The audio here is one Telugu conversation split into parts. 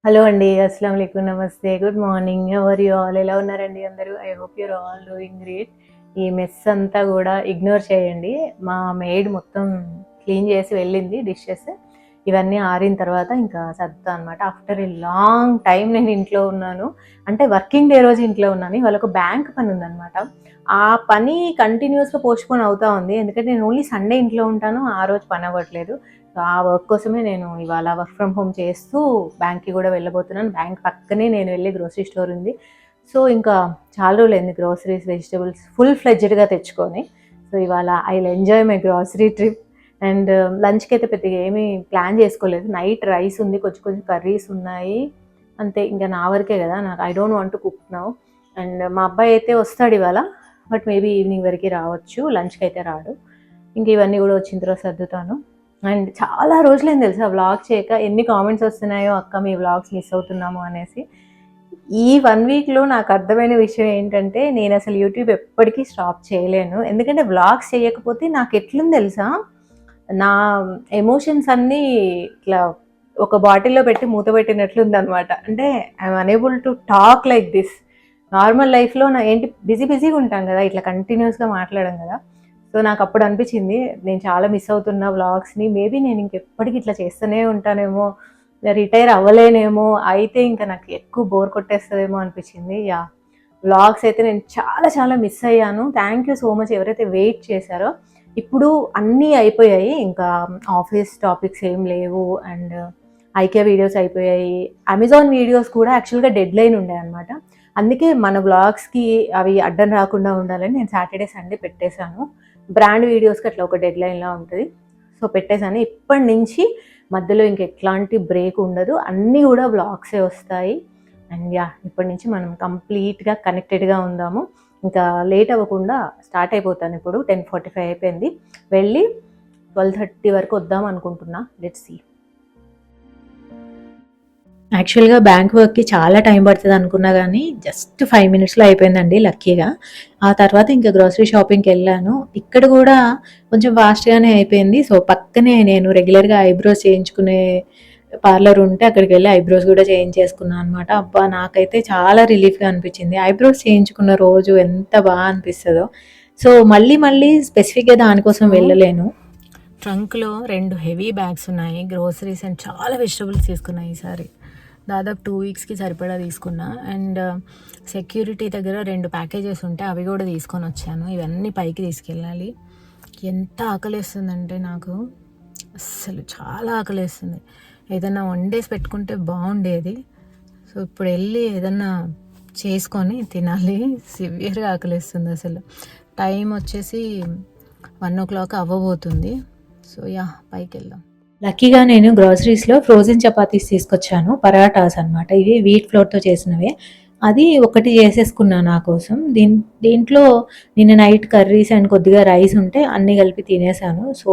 హలో అండి. అస్సలాము అలైకుం. నమస్తే. Good morning. How are you all? ఎలా ఉన్నారండి అందరూ? I hope your all doing great. ఈ మెస్ అంతా గూడా ఇగ్నోర్ చేయండి. మా మెయిడ్ మొత్తం క్లీన్ చేసి వెళ్ళింది డిషెస్. ఇవన్నీ ఆరిన తర్వాత ఇంకా సర్దుతా అనమాట. ఆఫ్టర్ ఎ లాంగ్ టైమ్ నేను ఇంట్లో ఉన్నాను. అంటే వర్కింగ్ డే రోజు ఇంట్లో ఉన్నాను. ఇవాళ ఒక బ్యాంక్ పని ఉందనమాట. ఆ పని కంటిన్యూస్‌గా పోస్ట్‌పోన్ అవుతా ఉంది. ఎందుకంటే నేను ఓన్లీ సండే ఇంట్లో ఉంటాను. ఆ రోజు పని అవ్వట్లేదు. సో, ఆ వర్క్ కోసమే నేను ఇవాళ వర్క్ ఫ్రమ్ హోమ్ చేస్తూ బ్యాంక్‌కి గూడా వెళ్ళబోతున్నాను. బ్యాంక్ పక్కనే నేను వెళ్ళే గ్రోసరీ స్టోర్ ఉంది. సో, ఇంకా చాలా రోజులైంది గ్రోసరీస్, వెజిటబుల్స్ ఫుల్ ఫ్లెడ్జ్డ్‌గా తెచ్చుకొని. సో, ఇవాళ I will enjoy my grocery trip. And లంచ్‌కి అయితే పెద్దగా ఏమీ ప్లాన్ చేసుకోలేదు. నైట్ రైస్ ఉంది. కొంచెం కొంచెం కర్రీస్ ఉన్నాయి. అంతే ఇంక నా వరకే గదా! నాకు I don't want to cook now. And మా అబ్బాయి అయితే వస్తాడు ఇవాళ. బట్ మేబీ ఈవినింగ్ వరకి రావచ్చు. లంచ్‌కి అయితే రాడు. ఇంక ఇవన్నీ గూడా వచ్చిన తర్వాత సర్దుతాను. అండ్ చాలా రోజులైంది తెలుసా వ్లాగ్ చేయక. ఎన్ని కామెంట్స్ వస్తున్నాయో అక్క మీ వ్లాగ్స్ మిస్ అవుతున్నాము అనేసి. ఈ 1 వీక్‌లో నాకు అర్థమైన విషయం ఏంటంటే నేనసలు యూట్యూబ్ ఎప్పటికీ స్టాప్ చేయలేను. ఎందుకంటే వ్లాగ్స్ చేయకపోతే నాకెట్లుంది తెలుసా? నా ఎమోషన్స్ అన్నీ ఇట్లా ఒక బాటిల్‌లో పెట్టి మూత పెట్టినట్లుందనమాట. అంటే I'm unable to talk like this. Normal లైఫ్‌లో ఏంటి బిజీగా ఉంటాం గదా! ఇట్లా కంటిన్యూయస్‌గా మాట్లాడం గదా! సో, నాకప్పుడు అనిపించింది నేను చాలా మిస్ అవుతున్నా వ్లాగ్స్‌ని. మేబీ నేను ఇంకెప్పటికి ఇట్లా చేస్తూనే ఉంటానేమో, రిటైర్ అవ్వలేనేమో, అయితే ఇంక నాకు ఎక్కువ బోర్ కొట్టేస్తదేమో అనిపించింది. యాహ్! వ్లాగ్స్ అయితే నేను చాలా చాలా మిస్ అయ్యాను. థ్యాంక్ యూ సో మచ్ ఎవరైతే వెయిట్ చేశారో. ఇప్పుడు అన్నీ అయిపోయాయి. ఇంకా ఆఫీస్ టాపిక్స్ ఏం లేవు. అండ్ ఐకియా వీడియోస్ అయిపోయాయి. అమెజాన్ వీడియోస్ కూడా యాక్చువల్‌గా డెడ్‌లైన్ ఉండే అనమాట. అందుకే మన వ్లాగ్స్‌కి అవి అడ్డం రాకుండా ఉండాలని నేను సాటర్‌డే, సండే పెట్టేశాను. బ్రాండ్ వీడియోస్‌కి అట్లా ఒక డెడ్‌లైన్‌లా ఉంటది. సో, పెట్టేశాను. ఇప్పటి నుంచి మధ్యలో ఇంక ఎట్లాంటి బ్రేక్ ఉండదు. అన్నీ గూడా వ్లాగ్సే వస్తాయి. And yeah! ఇప్పటి నుంచి మనం కంప్లీట్‌గా కనెక్టెడ్‌గా ఉందాము. ఇంకా లేట్ అవ్వకుండా స్టార్ట్ అయిపోతాను ఇప్పుడు. 10:45 అయిపోయింది. వెళ్ళి 12:30 వరకు వద్దాం అనుకుంటున్నా. Let's see. యాక్చువల్‌గా బ్యాంక్ వర్క్‌కి చాలా టైం పడతది అనుకున్నా గానీ, జస్ట్ 5 మినిట్స్‌లో అయిపోయిందండి లక్కీగా. ఆ తర్వాత ఇంకా గ్రోసరీ షాపింగ్‌కెళ్ళాను. ఇక్కడ గూడా కొంచెం ఫాస్ట్‌గానే అయిపోయింది. సో, పక్కనే నేను రెగ్యులర్‌గా ఐబ్రోస్ చేయించుకునే పార్లర్ ఉంటే అక్కడికెళ్ళి ఐబ్రోస్ గూడా చేయించేసుకున్నా అనమాట. అబ్బా! నాకైతే చాలా రిలీఫ్‌గా అనిపించింది. ఐబ్రోస్ చేయించుకున్న రోజు ఎంత అనిపిస్తదో. సో, మళ్ళీ మళ్ళీ స్పెసిఫిక్‌గా దానికోసం వెళ్ళలేను. ట్రంక్‌లో 2 హెవీ బ్యాగ్స్ ఉన్నాయి. గ్రోసరీస్ అండ్ చాలా వెజిటబుల్స్ తీసుకున్నా ఈసారి. దాదాపు 2 వీక్స్‌కి సరిపడా తీసుకున్నా. అండ్ సెక్యూరిటీ దగ్గర 2 ప్యాకేజెస్ ఉంటే అవి కూడా తీసుకొనొచ్చాను. ఇవన్నీ పైకి తీసుకెళ్ళాలి. ఎంత ఆకలేస్తుందంటే నాకు, అస్సలు చాలా ఆకలేస్తుంది. ఏదన్నా వండేసి పెట్టుకుంటే బాగుండేది. సో, ఇప్పుడు వెళ్ళి ఏదన్నా చేసుకొని తినాలి. సివియర్‌గా ఆకలేస్తుంది అసలు. టైం వచ్చేసి 1:00 అవ్వబోతుంది. So, yeah! పైకెళ్దాం. లక్కీగా నేను గ్రోసరీస్‌లో ఫ్రోజెన్ చపాతీస్ తీసుకొచ్చాను. పరాటాస్ అనమాట. ఇవి వీట్ ఫ్లోర్‌తో చేసినవే. అది ఒకటి చేసేసుకున్నా నా కోసం. దీంట్లో నిన్న నైట్ కర్రీస్ అండ్ కొద్దిగా రైస్ ఉంటే అన్నీ కలిపి తినేసాను. సో,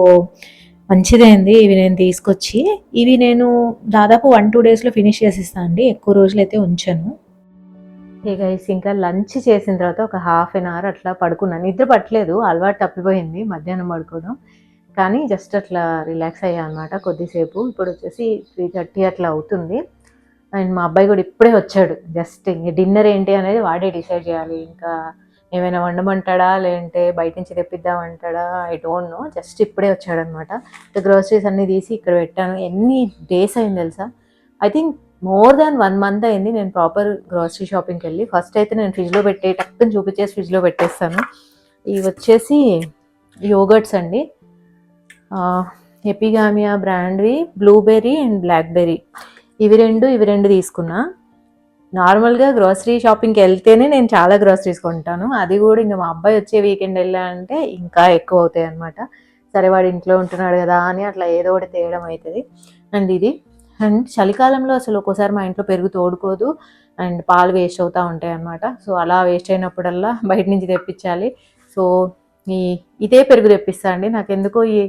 మంచిదైంది ఇవి నేను తీసుకొచ్చి. ఇవి నేను దాదాపు 1, 2 డేస్‌లో ఫినిష్ చేసేస్తా అండి. ఎక్కువ రోజులైతే ఉంచను. హే గైస్, ఇంకా లంచ్ చేసిన తర్వాత ఒక హాఫ్ అన్ అవర్ అట్లా పడుకున్నాను. నిద్ర పట్టలేదు. అలవాటు తప్పిపోయింది మధ్యాహ్నం పడుకోవడం. కానీ జస్ట్ అట్లా రిలాక్స్ అయ్యా అనమాట కొద్దిసేపు. ఇప్పుడు వచ్చేసి 3:30 అట్లా అవుతుంది. అండ్ మా అబ్బాయి కూడా ఇప్పుడే వచ్చాడు. జస్ట్ ఇంక డిన్నర్ ఏంటి అనేది వాడే డిసైడ్ చేయాలి. ఇంకా ఏమైనా వండమంటాడా, లేదంటే బయట నుంచి తెప్పిద్దామంటాడా, ఐ డోంట్ నో. జస్ట్ ఇప్పుడే వచ్చాడనమాట. గ్రోసరీస్ అన్నీ తీసి ఇక్కడ పెట్టాను. ఎన్ని డేస్ అయింది తెలుసా? I think more than 1 month అయింది నేను ప్రాపర్ గ్రోసరీ షాపింగ్కి వెళ్ళి. ఫస్ట్ అయితే నేను ఫ్రిడ్జ్లో పెట్టే టక్కుని చూపించేసి ఫ్రిడ్జ్లో పెట్టేస్తాను. ఇవి వచ్చేసి యోగర్ట్స్ అండి. ఎపిగామియా బ్రాండ్వి బ్లూబెర్రీ అండ్ బ్లాక్బెర్రీ. ఇవి రెండు తీసుకున్నా. నార్మల్గా గ్రోసరీ షాపింగ్కి వెళ్తేనే నేను చాలా గ్రోసరీస్ కొంటాను. అది కూడా ఇంకా మా అబ్బాయి వచ్చే వీకెండ్ వెళ్ళాలంటే ఇంకా ఎక్కువ అవుతాయి అనమాట. సరే వాడు ఇంట్లో ఉంటున్నాడు కదా అని అట్లా ఏదో ఒకటి తేయడం అవుతుంది. అండ్ ఇది అండ్ చలికాలంలో అసలు ఒక్కోసారి మా ఇంట్లో పెరుగు తోడుకోదు. అండ్ పాలు వేస్ట్ అవుతూ ఉంటాయి అన్నమాట. సో, అలా వేస్ట్ అయినప్పుడల్లా బయట నుంచి తెప్పించాలి. సో, ఇదే పెరుగు తెప్పిస్తా అండి. నాకెందుకో ఈ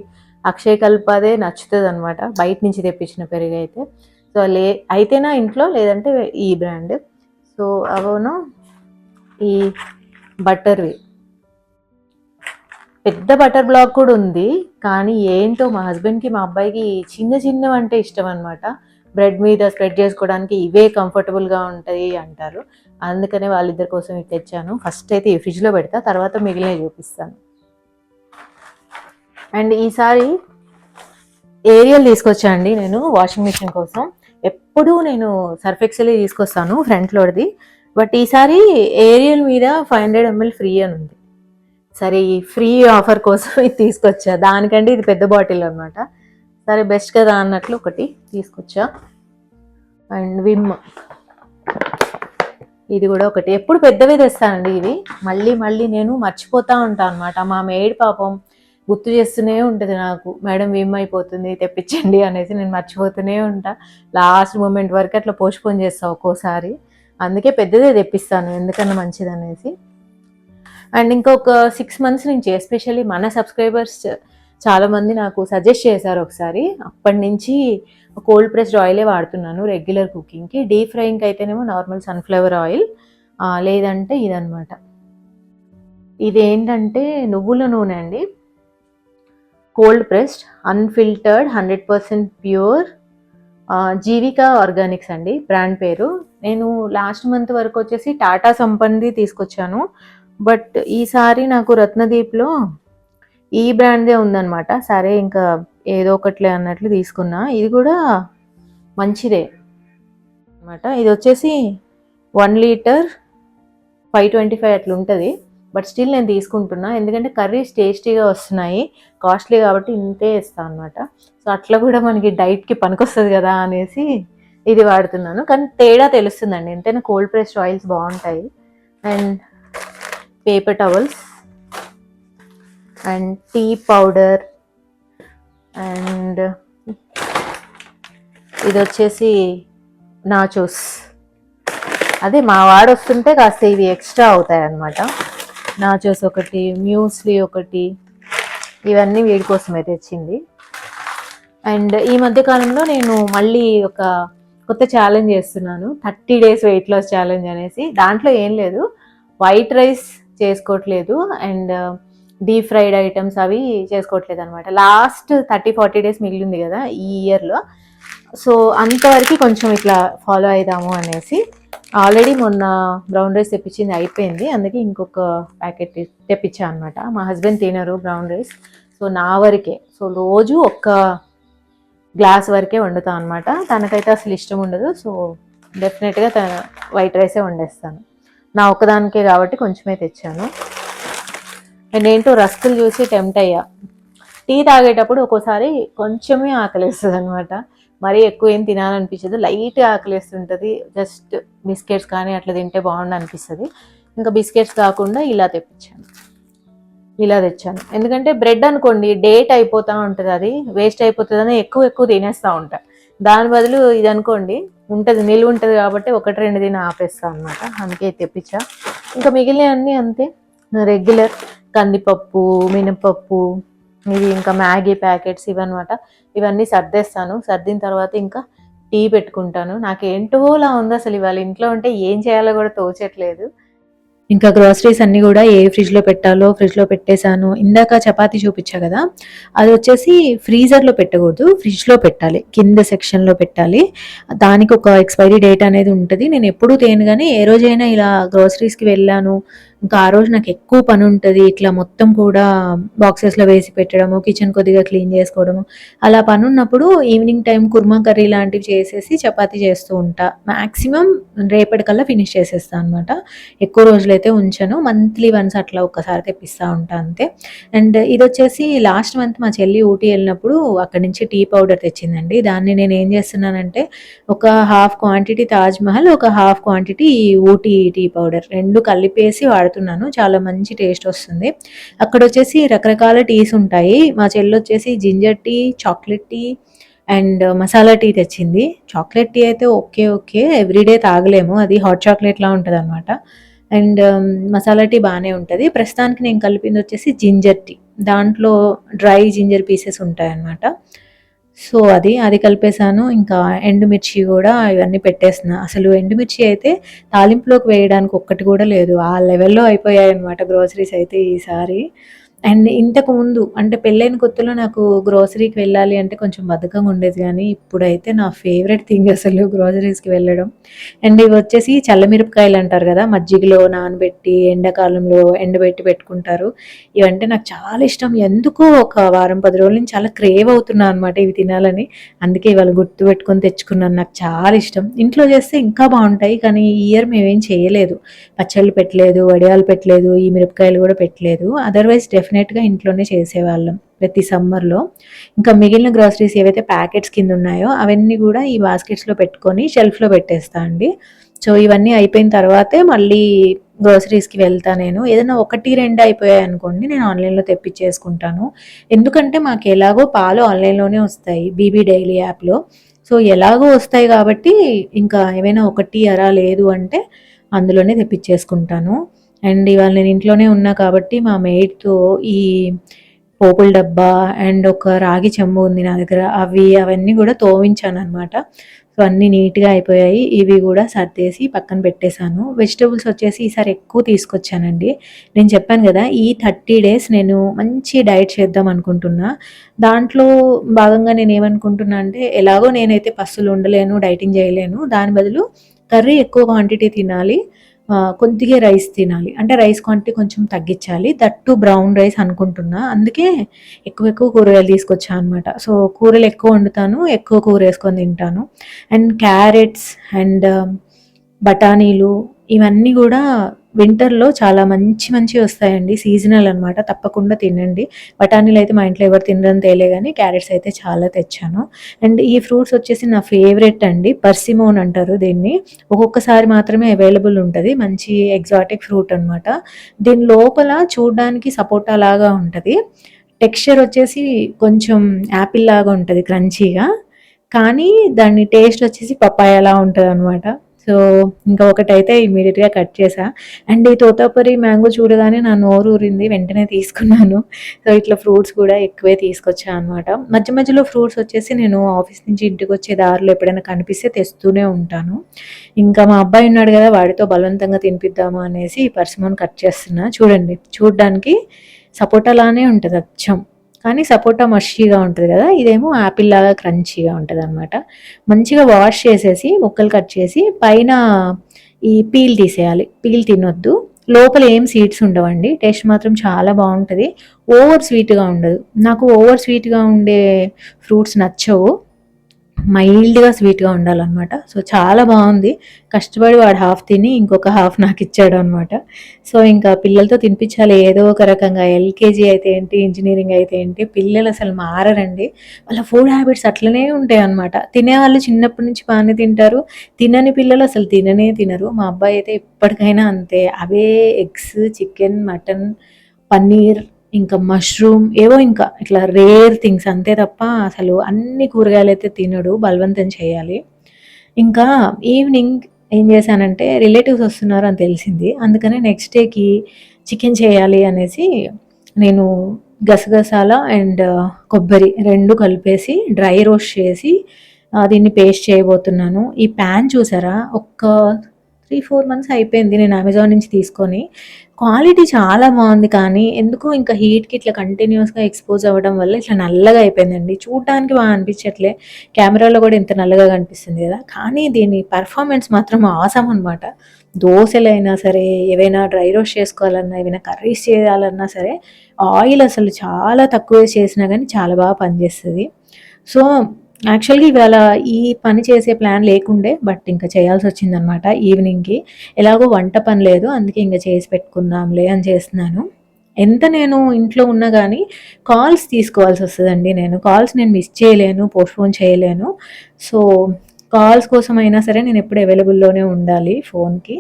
అక్షయ కల్పదే నచ్చుతుంది అనమాట, బయట నుంచి తెప్పించిన పెరుగు అయితే. సో, అయితేనా ఇంట్లో, లేదంటే ఈ బ్రాండ్. సో, అవును ఈ బటర్వి పెద్ద బటర్ బ్లాక్ కూడా ఉంది. కానీ ఏంటో మా హస్బెండ్‌కి, మా అబ్బాయికి చిన్న చిన్నవంటే ఇష్టం అనమాట. బ్రెడ్ మీద స్ప్రెడ్ చేసుకోవడానికి ఇవే కంఫర్టబుల్గా ఉంటాయి అంటారు. అందుకనే వాళ్ళిద్దరి కోసం ఇది తెచ్చాను. ఫస్ట్ అయితే ఈ ఫ్రిడ్జ్లో పెడతా, తర్వాత మిగిలినవి చూపిస్తాను. అండ్ ఈసారి ఏరియల్ తీసుకొచ్చా అండి నేను వాషింగ్ మిషన్ కోసం. ఎప్పుడూ నేను సర్ఫ్ ఎక్సెల్ తీసుకొస్తాను ఫ్రంట్ లోడ్ది, బట్ ఈసారి ఏరియల్ మీద 500 ml ఫ్రీ అని ఉంది. సరే ఈ ఫ్రీ ఆఫర్ కోసం ఇది తీసుకొచ్చా. దానికంటే ఇది పెద్ద బాటిల్ అనమాట. సరే బెస్ట్ కదా అన్నట్లు ఒకటి తీసుకొచ్చా. అండ్ విమ్ ఇది కూడా ఒకటి. ఎప్పుడు పెద్దవి తెస్తానండి ఇవి. మళ్ళీ మళ్ళీ నేను మర్చిపోతూ ఉంటాను అనమాట. మా మేడ్ పాపం గుర్తు చేస్తూనే ఉంటుంది నాకు, మేడం విమ్ అయిపోతుంది తెప్పించండి అనేసి. నేను మర్చిపోతూనే ఉంటా. లాస్ట్ మూమెంట్ వరకు అట్లా పోస్ట్పోన్ చేస్తాను ఒక్కోసారి. అందుకే పెద్దదే తెప్పిస్తాను, ఎందుకన్నా మంచిది అనేసి. అండ్ ఇంకొక 6 months నుంచి ఎస్పెషల్లీ మన సబ్స్క్రైబర్స్ చాలామంది నాకు సజెస్ట్ చేశారు ఒకసారి. అప్పటి నుంచి కోల్డ్ ప్రెస్డ్ ఆయిలే వాడుతున్నాను రెగ్యులర్ కుకింగ్కి. డీప్ ఫ్రైయింగ్కి అయితేనేమో నార్మల్ సన్ఫ్లవర్ ఆయిల్, లేదంటే ఇదనమాట. ఇదేంటంటే నువ్వుల నూనె అండి, cold pressed unfiltered 100% pure, Jeevika Organics అండి బ్రాండ్ పేరు. నేను లాస్ట్ మంత్ వరకు వచ్చేసి టాటా సంపన్ది తీసుకొచ్చాను, బట్ ఈసారి నాకు రత్నదీప్లో ఈ బ్రాండ్దే ఉందన్నమాట. సరే ఇంకా ఏదో ఒకట్లే అన్నట్లు తీసుకున్నా. ఇది కూడా మంచిదే అనమాట. ఇది వచ్చేసి 1 లీటర్ 525 అట్లా ఉంటుంది. బట్ స్టిల్ నేను తీసుకుంటున్నా, ఎందుకంటే కర్రీస్ టేస్టీగా వస్తున్నాయి. కాస్ట్లీ కాబట్టి ఇంతే ఇస్తాను అనమాట. సో అట్లా కూడా మనకి డైట్కి పనికొస్తుంది కదా అనేసి ఇది వాడుతున్నాను. కానీ తేడా తెలుస్తుందండి, ఎంతైనా కోల్డ్ ప్రెస్డ్ ఆయిల్స్ బాగుంటాయి. And paper towels and tea powder. And ఇది వచ్చేసి నాచోస్. అదే మా వాడు వస్తుంటే కాస్త ఇవి ఎక్స్ట్రా అవుతాయి అన్నమాట. నాచోస్ ఒకటి, మ్యూస్లీ ఒకటి, ఇవన్నీ వీడి కోసమే తెచ్చింది. అండ్ ఈ మధ్య కాలంలో నేను మళ్ళీ ఒక కొత్త ఛాలెంజ్ చేస్తున్నాను, 30 days వెయిట్ లాస్ ఛాలెంజ్ అనేసి. దాంట్లో ఏం లేదు, వైట్ రైస్ చేసుకోవట్లేదు అండ్ డీప్ ఫ్రైడ్ ఐటమ్స్ అవి చేసుకోవట్లేదు అనమాట. లాస్ట్ 30-40 days మిగిలింది కదా ఈ ఇయర్లో. సో అంతవరకు కొంచెం ఇట్లా ఫాలో అవుదాము అనేసి. ఆల్రెడీ మొన్న బ్రౌన్ రైస్ తెప్పించింది అయిపోయింది, అందుకే ఇంకొక ప్యాకెట్ తెప్పించా అనమాట. మా హస్బెండ్ తినరు బ్రౌన్ రైస్, సో నా వరకే. సో రోజు ఒక్క గ్లాస్ వరకే వండుతాను అనమాట. తనకైతే అసలు ఇష్టం ఉండదు. సో డెఫినెట్గా వైట్ రైసే వండేస్తాను. నా ఒక్కదానికే కాబట్టి కొంచెమే తెచ్చాను. అండ్ ఏంటో రస్కులు చూసి టెంప్ట్ అయ్యా. టీ తాగేటప్పుడు ఒక్కోసారి కొంచెమే ఆకలిస్తుంది అనమాట. మరీ ఎక్కువ ఏం తినాలనిపించదు, లైట్గా ఆకలిస్తుంటుంది. జస్ట్ బిస్కెట్స్ కానీ అట్లా తింటే బాగుండు అనిపిస్తుంది. ఇంకా బిస్కెట్స్ కాకుండా ఇలా తెచ్చాను. ఎందుకంటే బ్రెడ్ అనుకోండి డేట్ అయిపోతూ ఉంటుంది, అది వేస్ట్ అయిపోతుందని ఎక్కువ తినేస్తూ ఉంటా. దాని బదులు ఇది అనుకోండి ఉంటుంది, నిలువ ఉంటుంది కాబట్టి 1-2 తిని ఆపేస్తాను అనమాట. అందుకే తెప్పించా. ఇంకా మిగిలిన అన్నీ అంతే రెగ్యులర్, కందిపప్పు, మినపప్పు, ఇవి ఇంకా మ్యాగీ ప్యాకెట్స్ ఇవన్నమాట. ఇవన్నీ సర్దేస్తాను. సర్దిన తర్వాత ఇంకా టీ పెట్టుకుంటాను. నాకేంటోలా ఉంది అసలు ఇవాళ. ఇంట్లో ఉంటే ఏం చేయాలో కూడా తోచట్లేదు. ఇంకా గ్రాసరీస్ అన్నీ కూడా ఏ ఫ్రిడ్జ్లో పెట్టాలో ఫ్రిడ్జ్లో పెట్టేశాను. ఇందాక చపాతీ చూపించా కదా, అది వచ్చేసి ఫ్రీజర్లో పెట్టకూడదు, ఫ్రిడ్జ్లో పెట్టాలి, కింద సెక్షన్లో పెట్టాలి. దానికి ఒక ఎక్స్పైరీ డేట్ అనేది ఉంటుంది. నేను ఎప్పుడూ తేను, కానీ ఏ రోజైనా ఇలా గ్రాసరీస్కి వెళ్ళాను ఇంకా ఆ రోజు నాకు ఎక్కువ పని ఉంటుంది, ఇట్లా మొత్తం కూడా బాక్సెస్లో వేసి పెట్టడము, కిచెన్ కొద్దిగా క్లీన్ చేసుకోవడము, అలా పని ఉన్నప్పుడు ఈవినింగ్ టైం కుర్మా కర్రీ లాంటివి చేసేసి చపాతీ చేస్తూ ఉంటా. మ్యాక్సిమం రేపటికల్లా ఫినిష్ చేసేస్తాను అనమాట. ఎక్కువ రోజులైతే ఉంచను, మంత్లీ వన్స్ అట్లా ఒక్కసారి తెప్పిస్తూ ఉంటా అంతే. అండ్ ఇది వచ్చేసి లాస్ట్ మంత్ మా చెల్లి ఊటీ వెళ్ళినప్పుడు అక్కడి నుంచి టీ పౌడర్ తెచ్చిందండి. దాన్ని నేను ఏం చేస్తున్నానంటే ఒక హాఫ్ క్వాంటిటీ తాజ్ మహల్, ఒక half quantity Ooty tea powder రెండు కలిపేసి వాడుతున్నాను. చాలా మంచి టేస్ట్ వస్తుంది. అక్కడ వచ్చేసి రకరకాల టీస్ ఉంటాయి. మా చెల్లి వచ్చేసి ginger tea, chocolate tea and masala tea తెచ్చింది. చాక్లెట్ టీ అయితే ఓకే ఎవ్రీడే తాగలేము, అది హాట్ చాక్లెట్లా ఉంటుంది అనమాట. అండ్ మసాలా టీ బాగానే ఉంటుంది. ప్రస్తుతానికి నేను కలిపింది వచ్చేసి జింజర్ టీ, దాంట్లో డ్రై జింజర్ పీసెస్ ఉంటాయన్నమాట. సో అది కలిపేసాను. ఇంకా ఎండుమిర్చి కూడా ఇవన్నీ పెట్టేస్తున్నా. అసలు ఎండుమిర్చి అయితే తాలింపులోకి వేయడానికి ఒక్కటి కూడా లేదు, ఆ లెవెల్లో అయిపోయాయి అనమాట గ్రోసరీస్ అయితే ఈసారి. అండ్ ఇంతకు ముందు అంటే పెళ్ళైన కొత్తలో నాకు గ్రోసరీకి వెళ్ళాలి అంటే కొంచెం బద్ధకంగా ఉండేది, కానీ ఇప్పుడైతే నా ఫేవరెట్ థింగ్ అసలు గ్రోసరీస్‌కి వెళ్ళడం. అండ్ ఇవి వచ్చేసి చల్లమిరపకాయలు అంటారు కదా! మజ్జిగలో నానబెట్టి ఎండాకాలంలో ఎండబెట్టి పెట్టుకుంటారు. ఇవంటే నాకు చాలా ఇష్టం. ఎందుకో ఒక వారం 10 రోజుల నుంచి చాలా క్రేవ్ అవుతున్నా అనమాట ఇవి తినాలని. అందుకే ఇవాళ గుర్తుపెట్టుకొని తెచ్చుకున్నాను. నాకు చాలా ఇష్టం. ఇంట్లో చేస్తే ఇంకా బావుంటాయి. కానీ ఈ ఇయర్ మేమేం చేయలేదు. పచ్చళ్ళు పెట్టలేదు, వడియాలు పెట్టలేదు, ఈ మిరపకాయలు కూడా పెట్టలేదు. అదర్‌వైజ్ డెఫినెట్‌గా ఇంట్లోనే చేసేవాళ్ళం ప్రతి సమ్మర్‌లో. ఇంకా మిగిలిన గ్రోసరీస్ ఏవైతే ప్యాకెట్స్ కింద ఉన్నాయో అవన్నీ కూడా ఈ బాస్కెట్స్‌లో పెట్టుకొని షెల్ఫ్‌లో పెట్టేస్తా అండి. సో, ఇవన్నీ అయిపోయిన తర్వాతే మళ్ళీ గ్రోసరీస్‌కి వెళ్తా నేను. ఏదైనా 1, 2 అయిపోయాయనుకోండి నేను ఆన్‌లైన్‌లో తెప్పిచ్చేసుకుంటాను. ఎందుకంటే మాకెలాగో పాలు ఆన్‌లైన్‌లోనే వస్తాయి బీబీ డైలీ యాప్‌లో. సో, ఎలాగో వస్తాయి కాబట్టి ఇంకా ఏవైనా ఒకటి అరా లేదు అంటే అందులోనే తెప్పిచ్చేసుకుంటాను. అండ్ ఇవాళ నేను ఇంట్లోనే ఉన్నా కాబట్టి మా మెయిడ్‌తో ఈ పోపుల డబ్బా అండ్ ఒక రాగి చెంబు ఉంది నా దగ్గర. అవన్నీ గూడా తోమించాననమాట. సో, అన్నీ నీట్‌గా అయిపోయాయి. ఇవి గూడా సర్దేసి పక్కన పెట్టేశాను. వెజిటబుల్స్ వచ్చేసి ఈసారి ఎక్కువ తీసుకొచ్చానండి. నేను చెప్పాను గదా! ఈ 30 డేస్ నేను మంచి డైట్ చేద్దాం అనుకుంటున్నా. దాంట్లో భాగంగా నేనేమనుకుంటున్నా అంటే ఎలాగో నేనైతే పస్తులు ఉండలేను, డైటింగ్ జేయలేను. దాని బదులు కర్రీ ఎక్కువ క్వాంటిటీ తినాలి. కొద్దిగా రైస్ తినాలి. అంటే రైస్ క్వాంటిటీ కొంచెం తగ్గిచ్చాలి. దట్ టూ బ్రౌన్ రైస్ అనుకుంటున్నా. అందుకే ఎక్కువ ఎక్కువ కూరగాయలు తీసుకొచ్చా అనమాట. సో, కూరలు ఎక్కువ వండుతాను. ఎక్కువ కూరేసుకొని తింటాను. అండ్ క్యారెట్స్ అండ్ బఠానీలు ఇవన్నీ గూడా వింటర్‌లో చాలా మంచి మంచివి వస్తాయండి. సీజనల్ అనమాట. తప్పకుండా తినండి. బఠానీలయితే మా ఇంట్లో ఎవరు తినరని తేలే గానీ క్యారెట్స్ అయితే చాలా తెచ్చాను. అండ్ ఈ ఫ్రూట్స్ వచ్చేసి నా ఫేవరెట్ అండి. పర్సిమోన్ అంటారు దీన్ని. ఒక్కొక్కసారి మాత్రమే అవైలబుల్ ఉంటది. మంచి ఎగ్జాటిక్ ఫ్రూట్ అనమాట. దీని లోపల చూడ్డానికి సపోటా లాగా ఉంటది. టెక్స్చర్ వచ్చేసి కొంచెం యాపిల్ లాగా ఉంటది క్రంచీగా. కానీ దాని టేస్ట్ వచ్చేసి పపాయాలా ఉంటదనమాట. సో, ఇంకా ఒకటైతే ఇమ్మీడియేట్‌గా కట్ చేశా. అండ్ ఈ తోతాపురి మ్యాంగో చూడగానే నా నోరూరింది. వెంటనే తీసుకున్నాను. సో, ఇట్లా ఫ్రూట్స్ కూడా ఎక్కువే తీసుకొచ్చా అనమాట. మధ్య మధ్యలో ఫ్రూట్స్ వచ్చేసి నేను ఆఫీస్ నుంచి ఇంటికొచ్చే దారిలో ఎప్పుడైనా కనిపిస్తే తెస్తూనే ఉంటాను. ఇంకా మా అబ్బాయి ఉన్నాడు గదా! వాడితో బలవంతంగా తినిపిద్దాము అనేసి ఈ పర్సిమోన్ కట్ చేస్తున్నా. చూడండి, చూడ్డానికి సపోటా లానే ఉంటది అచ్చం. కానీ సపోటా మషీగా ఉంటది గదా! ఇదేమో యాపిల్ లాగా క్రంచీగా ఉంటదనమాట. మంచిగా వాష్ చేసేసి ముక్కలు కట్ చేసి పైన ఈ పీల్ తీసేయాలి. పీల్ తినొద్దు. లోపల ఏం సీడ్స్ ఉండవండి. టేస్ట్ మాత్రం చాలా బావుంటది. ఓవర్ స్వీట్‌గా ఉండదు. నాకు ఓవర్ స్వీట్‌గా ఉండే ఫ్రూట్స్ నచ్చవు. మైల్డ్‌గా స్వీట్‌గా ఉండాలనమాట. సో, చాలా బావుంది. కష్టపడి వాడు హాఫ్ తిని ఇంకొక హాఫ్ నాకిచ్చాడనమాట. సో, ఇంకా పిల్లలతో తినిపించాలి ఏదో ఒక రకంగా. ఎల్‌కేజీ అయితే ఏంటి, ఇంజినీరింగ్ అయితే ఏంటి, పిల్లలసలు మారరండి. వాళ్ళ ఫుడ్ హ్యాబిట్స్ అట్లనే ఉంటాయనమాట. తినేవాళ్ళు చిన్నప్పటి నుంచి బానే తింటారు. తినని పిల్లలు అసలు తిననే తినరు. మా అబ్బాయి అయితే ఇప్పటికైనా అంతే. అవే ఎగ్స్, చికెన్, మటన్, పన్నీర్ ఇంకా మష్రూమ్ ఏవో ఇంకా ఇట్లా రేర్ థింగ్స్ అంతే తప్ప అసలు అన్ని కూరగాయలైతే తినడు. బలవంతం చేయాలి. ఇంకా ఈవినింగ్ ఏం చేశానంటే రిలేటివ్స్ వస్తున్నారు అని తెలిసింది. అందుకనే నెక్స్ట్ డేకి చికెన్ చేయాలి అనేసి నేను గసగసాల అండ్ కొబ్బరి 2 కలిపేసి డ్రై రోస్ట్ చేసి దీన్ని పేస్ట్ చేయబోతున్నాను. ఈ పాన్ చూసారా? ఒక్క 3, 4 మంత్స్ అయిపోయింది నేను అమెజాన్ నుంచి తీసుకొని. క్వాలిటీ చాలా బావుంది. కానీ ఎందుకో ఇంకా హీట్‌కి ఇట్లా కంటిన్యూయస్‌గా ఎక్స్‌పోజ్ అవ్వడం వల్ల ఇట్లా నల్లగా అయిపోయిందండి. చూడడానికి అనిపించట్లే. కెమెరాలో కూడా ఇంత నల్లగా కనిపిస్తుంది కదా! కానీ దీని పెర్ఫార్మన్స్ మాత్రం ఆసమ్ అనమాట. దోసలైనా సరే, ఏవైనా డ్రై రోస్ట్ చేసుకోవాలన్నా, ఏవైనా కర్రీస్ చేయాలన్నా సరే, ఆయిల్ అసలు చాలా తక్కువ చేసినా గానీ చాలా బాగా పనిచేస్తది. సో, యాక్చువల్‌గా ఇవాళ ఈ పని చేసే ప్లాన్ లేకుండే. బట్ ఇంక చేయాల్సొచ్చిందనమాట ఈవినింగ్‌కి. ఎలాగో వంట పని లేదు. అందుకే ఇంక చేసి పెట్టుకుందాంలే అని చేస్తున్నాను. ఎంత నేను ఇంట్లో ఉన్నా గానీ కాల్స్ తీసుకోవాల్సొస్తదండి నేను. కాల్స్ నేను మిస్ చేయలేను, పోస్ట్‌పోన్ చేయలేను. సో, కాల్స్ కోసమైనా సరే నేనెప్పుడు అవైలబుల్‌లోనే ఉండాలి ఫోన్‌కి.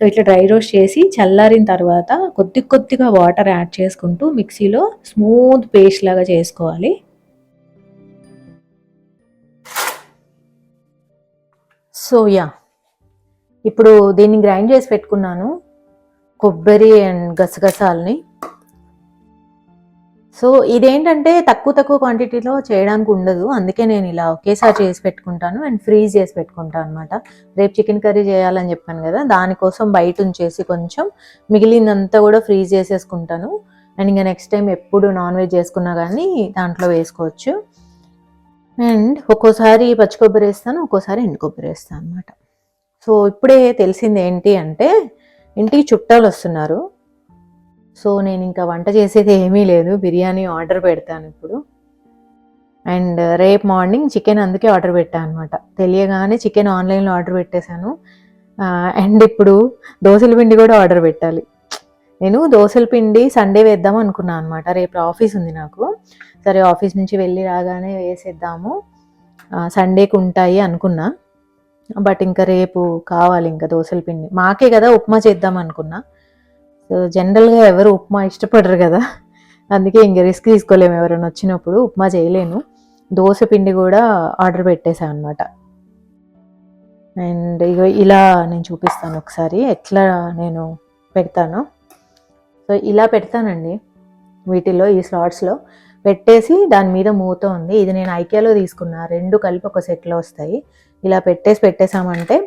సో, ఇట్లా డ్రై రోస్ట్ చేసి చల్లారిన తర్వాత కొద్ది కొద్దిగా వాటర్ యాడ్ చేసుకుంటూ మిక్సీలో స్మూత్ పేస్ట్ లాగా చేసుకోవాలి. So, yeah! ఇప్పుడు దీన్ని గ్రైండ్ చేసి పెట్టుకున్నాను. కొబ్బరి అండ్ గసగసాలని. సో, ఇదేంటంటే తక్కువ తక్కువ క్వాంటిటీలో చేయడానికి ఉండదు. అందుకే నేను ఇలా ఒకేసారి చేసి పెట్టుకుంటాను అండ్ ఫ్రీజ్ చేసి పెట్టుకుంటాను అనమాట. రేపు చికెన్ కర్రీ చేయాలని చెప్పాను కదా! దానికోసం బయట ఉంచేసి కొంచెం మిగిలిందంతా కూడా ఫ్రీజ్ చేసేసుకుంటాను. అండ్ ఇంకా నెక్స్ట్ టైం ఎప్పుడు నాన్ వెజ్ చేసుకున్నా కానీ దాంట్లో వేసుకోవచ్చు. అండ్ ఒక్కోసారి పచ్చి కొబ్బరి వేస్తాను, ఒక్కోసారి ఎండు కొబ్బరి వేస్తాను అనమాట. సో ఇప్పుడే తెలిసింది ఏంటి అంటే ఇంటికి చుట్టాలు వస్తున్నారు. సో నేను ఇంకా వంట చేసేది ఏమీ లేదు, బిర్యానీ ఆర్డర్ పెడతాను ఇప్పుడు. అండ్ రేపు మార్నింగ్ చికెన్ అందుకే ఆర్డర్ పెట్టాను అనమాట. తెలియగానే చికెన్ ఆన్లైన్లో ఆర్డర్ పెట్టేశాను. అండ్ ఇప్పుడు దోశల పిండి కూడా ఆర్డర్ పెట్టాలి. నేను దోశల పిండి సండే వేద్దాం అనుకున్నాను అనమాట. రేపు ఆఫీస్ ఉంది నాకు. సరే ఆఫీస్ నుంచి వెళ్ళి రాగానే వేసేద్దాము, సండేకి ఉంటాయి అనుకున్నా. బట్ ఇంకా రేపు కావాలి ఇంకా దోశల పిండి. మాకే కదా ఉప్మా చేద్దాం అనుకున్నా. సో జనరల్గా ఎవరు ఉప్మా ఇష్టపడరు కదా, అందుకే ఇంక రిస్క్ తీసుకోలేము. ఎవరైనా వచ్చినప్పుడు ఉప్మా చేయలేను. దోశ పిండి కూడా ఆర్డర్ పెట్టేశాను అనమాట. అండ్ ఇక ఇలా నేను చూపిస్తాను ఒకసారి ఎట్లా నేను పెడతాను. సో ఇలా పెడతానండి వీటిల్లో, ఈ స్లాట్స్లో పెట్టేసి దాని మీద మూత ఉంది. ఇది నేను ఐకియాలో తీసుకున్నా, 2 కలిపి ఒక సెట్లో వస్తాయి. ఇలా పెట్టేసామంటే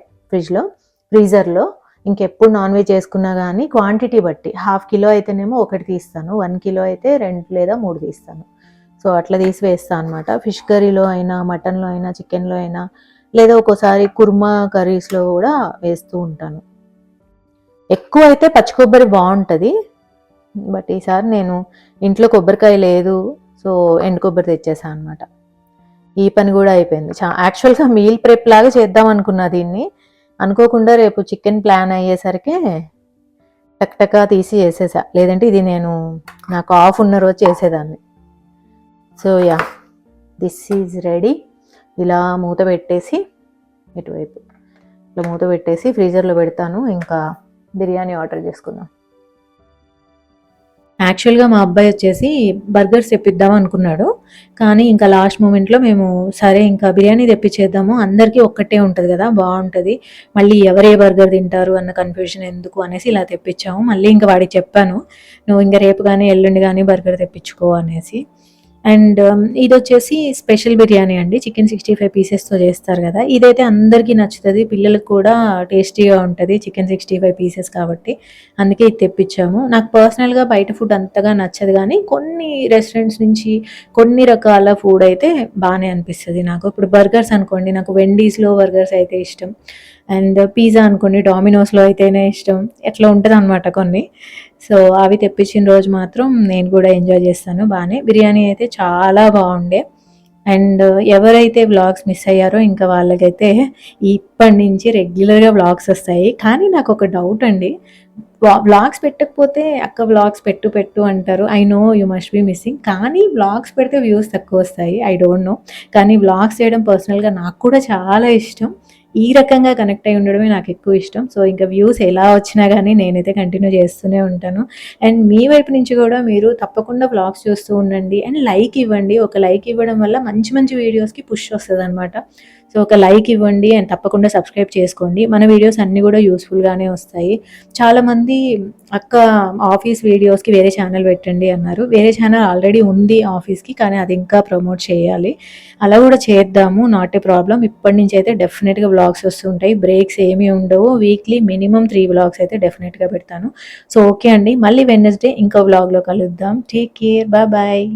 ఫ్రీజర్లో ఇంకెప్పుడు నాన్ వెజ్ చేసుకున్నా కానీ క్వాంటిటీ బట్టి 1/2 కిలో అయితేనేమో 1 తీస్తాను, 1 కిలో అయితే 2 లేదా 3 తీస్తాను. సో అట్లా తీసి వేస్తాను అనమాట. ఫిష్ కర్రీలో అయినా, మటన్లో అయినా, చికెన్లో అయినా, లేదా ఒక్కోసారి కుర్మా కర్రీస్లో కూడా వేస్తూ ఉంటాను. ఎక్కువ అయితే పచ్చి కొబ్బరి బాగుంటుంది. బట్ ఈసారి నేను ఇంట్లో కొబ్బరికాయ లేదు, సో ఎండు కొబ్బరి తెచ్చేసాను అనమాట. ఈ పని కూడా అయిపోయింది. యాక్చువల్గా మీల్ ప్రెప్ లాగా చేద్దాం అనుకున్నా దీన్ని. అనుకోకుండా రేపు చికెన్ ప్లాన్ అయ్యేసరికి టక్టకా తీసి చేసేసా. లేదంటే ఇది నాకు ఆఫ్ ఉన్న రోజు చేసేదాన్ని. So yeah, this is ready. ఇలా మూత పెట్టేసి ఇటువైపు ఇలా మూత పెట్టేసి ఫ్రీజర్లో పెడతాను. ఇంకా బిర్యానీ ఆర్డర్ చేసుకుందాం. యాక్చువల్గా మా అబ్బాయి వచ్చేసి బర్గర్స్ తెప్పిద్దాం అనుకున్నాడు, కానీ ఇంకా లాస్ట్ మూమెంట్లో మేము సరే ఇంకా బిర్యానీ తెప్పించేద్దాము, అందరికీ ఒక్కటే ఉంటుంది కదా, బాగుంటుంది, మళ్ళీ ఎవరే బర్గర్ తింటారు అన్న కన్ఫ్యూజన్ ఎందుకు అనేసి ఇలా తెప్పించాము. మళ్ళీ ఇంకా వాడికి చెప్పాను, నువ్వు ఇంకా రేపు కానీ ఎల్లుండి కానీ బర్గర్ తెప్పించుకో అనేసి. అండ్ ఇది వచ్చేసి స్పెషల్ బిర్యానీ అండి, చికెన్ 65 పీసెస్తో చేస్తారు కదా. ఇదైతే అందరికీ నచ్చుతుంది, పిల్లలకు కూడా టేస్టీగా ఉంటుంది చికెన్ 65 పీసెస్ కాబట్టి, అందుకే ఇది తెప్పించాము. నాకు పర్సనల్గా బయట ఫుడ్ అంతగా నచ్చదు, కానీ కొన్ని రెస్టారెంట్స్ నుంచి కొన్ని రకాల ఫుడ్ అయితే బాగానే అనిపిస్తుంది నాకు. ఇప్పుడు బర్గర్స్ అనుకోండి, నాకు వెండీస్లో బర్గర్స్ అయితే ఇష్టం. అండ్ పిజ్జా అనుకోండి, డామినోస్లో అయితేనే ఇష్టం. ఎట్లా ఉంటుంది అనమాట కొన్ని. సో అవి తెప్పించిన రోజు మాత్రం నేను కూడా ఎంజాయ్ చేస్తాను బాగానే. బిర్యానీ అయితే చాలా బాగుండే. అండ్ ఎవరైతే వ్లాగ్స్ మిస్ అయ్యారో ఇంకా వాళ్ళకైతే ఇప్పటి నుంచి రెగ్యులర్గా వ్లాగ్స్ వస్తాయి. కానీ నాకు ఒక డౌట్ అండి, వ్లాగ్స్ పెట్టకపోతే అక్క వ్లాగ్స్ పెట్టు అంటారు. I know you must be missing, కానీ వ్లాగ్స్ పెడితే వ్యూస్ తక్కువ వస్తాయి. ఐ డోంట్ నో, కానీ వ్లాగ్స్ చేయడం పర్సనల్గా నాకు కూడా చాలా ఇష్టం. ఈ రకంగా కనెక్ట్ అయి ఉండడమే నాకు ఎక్కువ ఇష్టం. సో ఇంకా వ్యూస్ ఎలా వచ్చినా కానీ నేనైతే కంటిన్యూ చేస్తూనే ఉంటాను. అండ్ మీ వైపు నుంచి కూడా మీరు తప్పకుండా వ్లాగ్స్ చూస్తూ ఉండండి. అండ్ లైక్ ఇవ్వండి. ఒక లైక్ ఇవ్వడం వల్ల మంచి మంచి వీడియోస్కి పుష్ వస్తుంది అనమాట. సో ఒక లైక్ ఇవ్వండి అండ్ తప్పకుండా సబ్స్క్రైబ్ చేసుకోండి. మన వీడియోస్ అన్నీ కూడా యూస్ఫుల్గానే వస్తాయి. చాలామంది అక్క ఆఫీస్ వీడియోస్కి వేరే ఛానల్ పెట్టండి అన్నారు. వేరే ఛానల్ ఆల్రెడీ ఉంది ఆఫీస్కి, కానీ అది ఇంకా ప్రమోట్ చేయాలి. అలా కూడా చేద్దాము, నాట్ ఏ ప్రాబ్లం. ఇప్పటి నుంచి అయితే డెఫినెట్గా వ్లాగ్స్ వస్తుంటాయి, బ్రేక్స్ ఏమీ ఉండవు. వీక్లీ మినిమం 3 వ్లాగ్స్ అయితే డెఫినెట్గా పెడతాను. సో ఓకే అండి, మళ్ళీ వెడ్నెస్డే ఇంకో వ్లాగ్లో కలుద్దాం. Take care, bye.